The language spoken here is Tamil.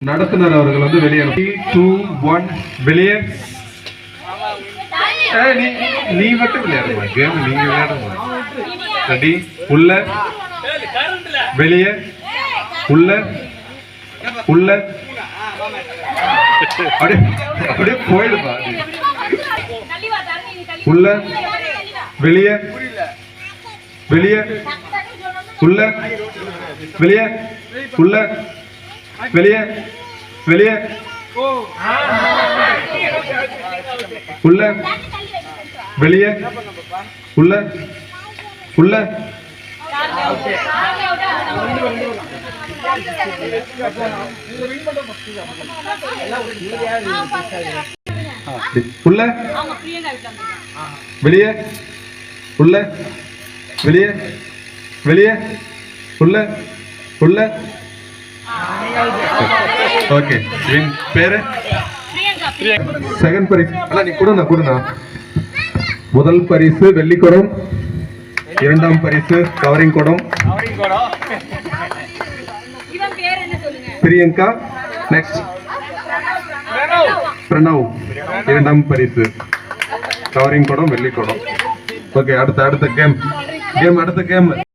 நடத்துனர் அவர்கள் வந்து வெளியே 3 2 1 வெளியே. நீ மட்டும் விளையாடுமா கேம், நீங்க விளையாடுமா. ரெடி, உள்ள வெளியே, உள்ள உள்ள அப்படியே போயிடுப்பா. உள்ள வெளியே வெளியே, உள்ள வெளியே, உள்ள வெளியே வெளியே, உள்ள வெளியே, உள்ள உள்ள. உள்ள வெளியே, உள்ள வெளியே வெளியே, உள்ள உள்ள. ஓகே, என் பேரு செகண்ட் பரிசு. நீ கொடுண்ணா. முதல் பரிசு வெள்ளிக்குடம், இரண்டாம் பரிசு கவரிங் குடம் பிரியங்கா. நெக்ஸ்ட் பிரணவ், இரண்டாம் பரிசு கவரிங் குடம் வெள்ளிக்குடம். ஓகே, அடுத்த கேம் அடுத்த கேம்